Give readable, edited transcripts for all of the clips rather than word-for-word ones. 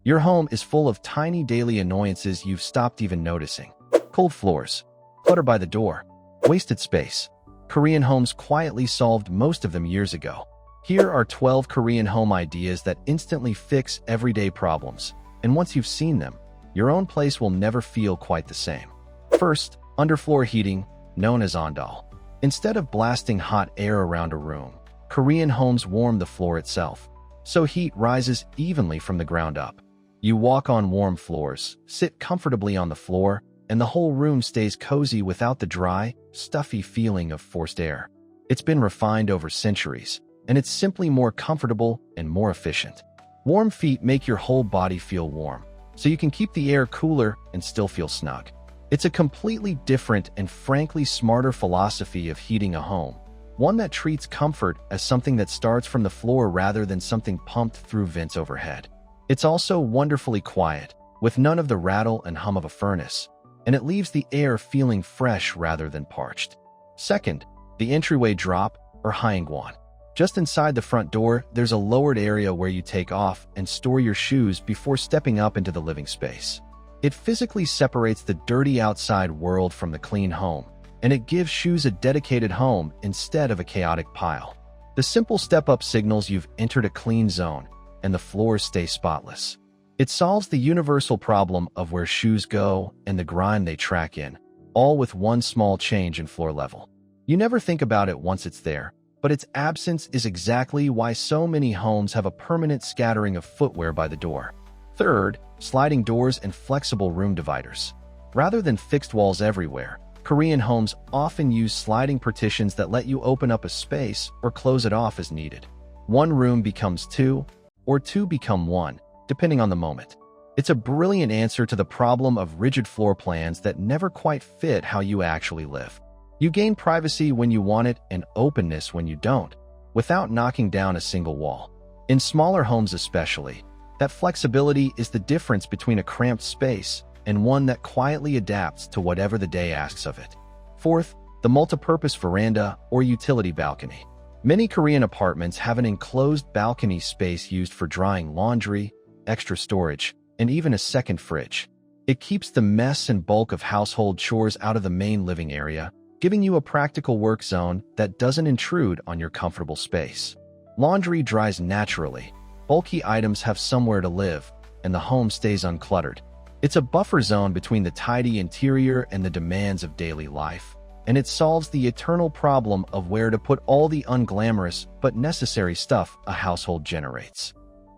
Your home is full of tiny daily annoyances you've stopped even noticing. Cold floors, clutter by the door, wasted space. Korean homes quietly solved most of them years ago. Here are 12 Korean home ideas that instantly fix everyday problems. And once you've seen them, your own place will never feel quite the same. First, underfloor heating, known as ondol. Instead of blasting hot air around a room, Korean homes warm the floor itself, so heat rises evenly from the ground up. You walk on warm floors, sit comfortably on the floor, and the whole room stays cozy without the dry, stuffy feeling of forced air. It's been refined over centuries, and it's simply more comfortable and more efficient. Warm feet make your whole body feel warm, so you can keep the air cooler and still feel snug. It's a completely different and frankly smarter philosophy of heating a home, one that treats comfort as something that starts from the floor rather than something pumped through vents overhead. It's also wonderfully quiet, with none of the rattle and hum of a furnace, and it leaves the air feeling fresh rather than parched. Second, the entryway drop, or haengwan. Just inside the front door, there's a lowered area where you take off and store your shoes before stepping up into the living space. It physically separates the dirty outside world from the clean home, and it gives shoes a dedicated home instead of a chaotic pile. The simple step-up signals you've entered a clean zone, and the floors stay spotless. It solves the universal problem of where shoes go and the grime they track in, all with one small change in floor level. You never think about it once it's there, but its absence is exactly why so many homes have a permanent scattering of footwear by the door. Third, sliding doors and flexible room dividers. Rather than fixed walls everywhere, Korean homes often use sliding partitions that let you open up a space or close it off as needed. One room becomes two, or two become one, depending on the moment. It's a brilliant answer to the problem of rigid floor plans that never quite fit how you actually live. You gain privacy when you want it and openness when you don't, without knocking down a single wall. In smaller homes especially, that flexibility is the difference between a cramped space and one that quietly adapts to whatever the day asks of it. Fourth, the multipurpose veranda or utility balcony. Many Korean apartments have an enclosed balcony space used for drying laundry, extra storage, and even a second fridge. It keeps the mess and bulk of household chores out of the main living area, giving you a practical work zone that doesn't intrude on your comfortable space. Laundry dries naturally, bulky items have somewhere to live, and the home stays uncluttered. It's a buffer zone between the tidy interior and the demands of daily life, and it solves the eternal problem of where to put all the unglamorous but necessary stuff a household generates.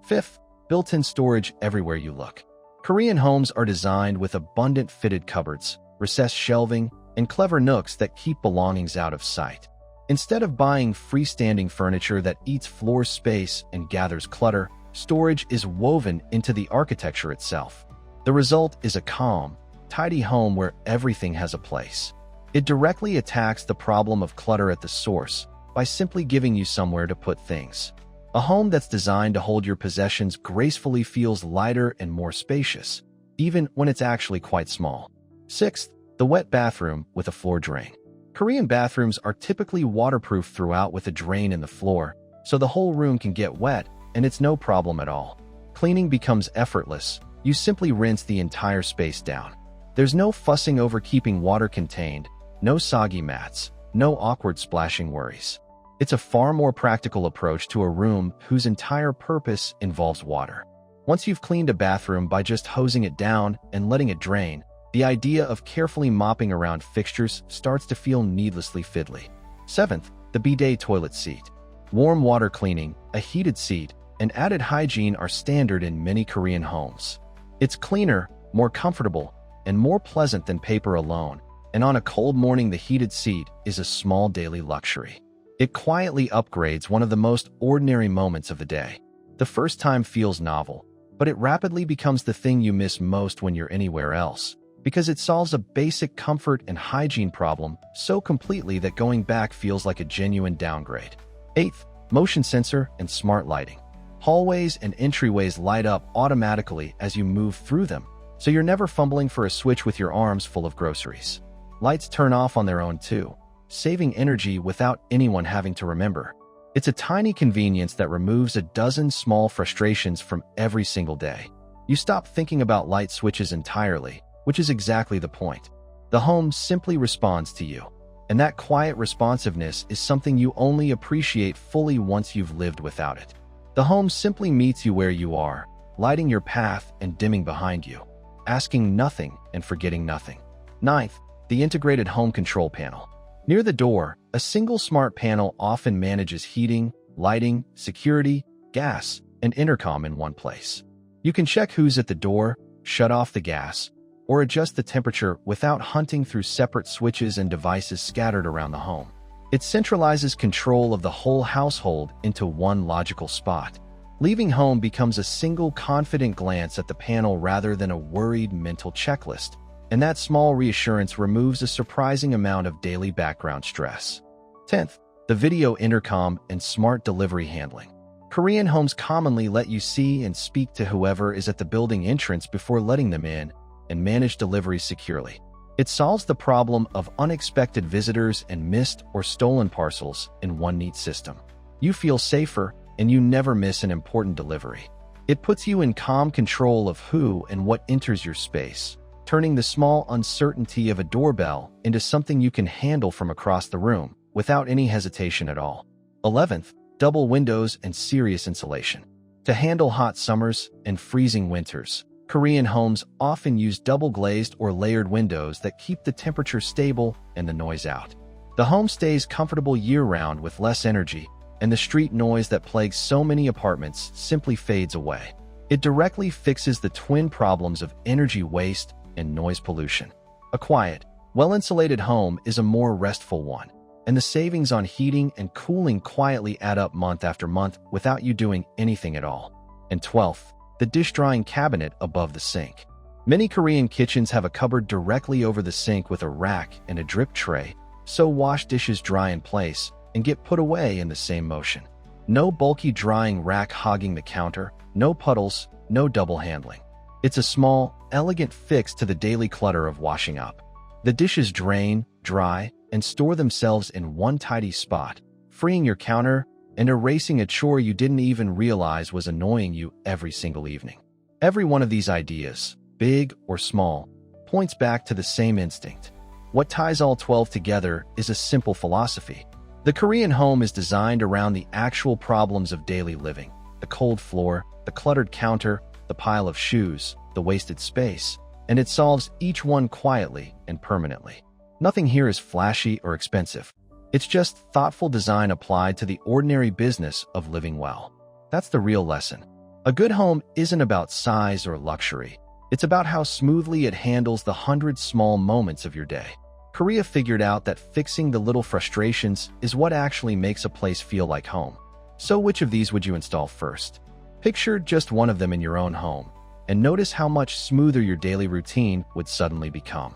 Fifth, built-in storage everywhere you look. Korean homes are designed with abundant fitted cupboards, recessed shelving, and clever nooks that keep belongings out of sight. Instead of buying freestanding furniture that eats floor space and gathers clutter, storage is woven into the architecture itself. The result is a calm, tidy home where everything has a place. It directly attacks the problem of clutter at the source by simply giving you somewhere to put things. A home that's designed to hold your possessions gracefully feels lighter and more spacious, even when it's actually quite small. Sixth, the wet bathroom with a floor drain. Korean bathrooms are typically waterproof throughout with a drain in the floor, so the whole room can get wet, and it's no problem at all. Cleaning becomes effortless. You simply rinse the entire space down. There's no fussing over keeping water contained, no soggy mats, no awkward splashing worries. It's a far more practical approach to a room whose entire purpose involves water. Once you've cleaned a bathroom by just hosing it down and letting it drain, the idea of carefully mopping around fixtures starts to feel needlessly fiddly. Seventh, the bidet toilet seat. Warm water cleaning, a heated seat, and added hygiene are standard in many Korean homes. It's cleaner, more comfortable, and more pleasant than paper alone, and on a cold morning the heated seat is a small daily luxury. It quietly upgrades one of the most ordinary moments of the day. The first time feels novel, but it rapidly becomes the thing you miss most when you're anywhere else, because it solves a basic comfort and hygiene problem so completely that going back feels like a genuine downgrade. Eighth, motion sensor and smart lighting. Hallways and entryways light up automatically as you move through them, so you're never fumbling for a switch with your arms full of groceries. Lights turn off on their own too, saving energy without anyone having to remember. It's a tiny convenience that removes a dozen small frustrations from every single day. You stop thinking about light switches entirely, which is exactly the point. The home simply responds to you. And that quiet responsiveness is something you only appreciate fully once you've lived without it. The home simply meets you where you are, lighting your path and dimming behind you, asking nothing and forgetting nothing. Ninth, the integrated home control panel. Near the door, a single smart panel often manages heating, lighting, security, gas, and intercom in one place. You can check who's at the door, shut off the gas, or adjust the temperature without hunting through separate switches and devices scattered around the home. It centralizes control of the whole household into one logical spot. Leaving home becomes a single confident glance at the panel rather than a worried mental checklist, and that small reassurance removes a surprising amount of daily background stress. 10th, the video intercom and smart delivery handling. Korean homes commonly let you see and speak to whoever is at the building entrance before letting them in, and manage deliveries securely. It solves the problem of unexpected visitors and missed or stolen parcels in one neat system. You feel safer, and you never miss an important delivery. It puts you in calm control of who and what enters your space, turning the small uncertainty of a doorbell into something you can handle from across the room without any hesitation at all. 11th, double windows and serious insulation. To handle hot summers and freezing winters, Korean homes often use double-glazed or layered windows that keep the temperature stable and the noise out. The home stays comfortable year-round with less energy, and the street noise that plagues so many apartments simply fades away. It directly fixes the twin problems of energy waste and noise pollution. A quiet, well-insulated home is a more restful one, and the savings on heating and cooling quietly add up month after month without you doing anything at all. And 12th, the dish drying cabinet above the sink. Many Korean kitchens have a cupboard directly over the sink with a rack and a drip tray, so wash dishes dry in place and get put away in the same motion. No bulky drying rack hogging the counter, no puddles, no double handling. It's a small, elegant fix to the daily clutter of washing up. The dishes drain, dry, and store themselves in one tidy spot, freeing your counter and erasing a chore you didn't even realize was annoying you every single evening. Every one of these ideas, big or small, points back to the same instinct. What ties all 12 together is a simple philosophy. The Korean home is designed around the actual problems of daily living: the cold floor, the cluttered counter, the pile of shoes, the wasted space, and it solves each one quietly and permanently. Nothing here is flashy or expensive. It's just thoughtful design applied to the ordinary business of living well. That's the real lesson. A good home isn't about size or luxury. It's about how smoothly it handles the 100 small moments of your day. Korea figured out that fixing the little frustrations is what actually makes a place feel like home. So which of these would you install first? Picture just one of them in your own home, and notice how much smoother your daily routine would suddenly become.